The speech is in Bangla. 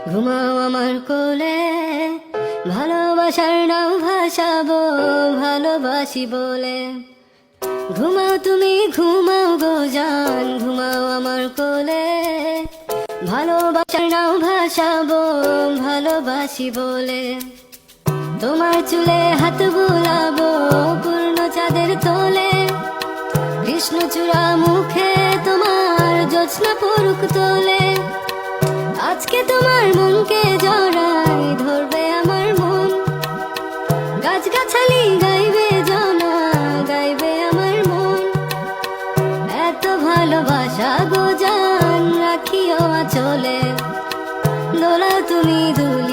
ঘুমাও আমার কোলে, ভালোবাসার নাও ভাসাবো ভালোবাসি বলে। ঘুমাও তুমি ঘুমাও গো জান, ঘুমাও আমার কোলে, ভালোবাসার নাও ভাসাবো ভালোবাসি বলে। তোমার চুলে হাত বুলাবো পূর্ণ চাঁদের তোলে, কৃষ্ণচূড়া মুখে তোমার জ্যোৎস্না পড়ুক তোলে। আজকে তোমার মনকে জড়াই ধরবে আমার মন, গাছগাছালি গাইবে জনা গাইবে আমার মন। এত ভালোবাসা গো জান রাখিও আঁচলে, দোলা তুমি দুলে।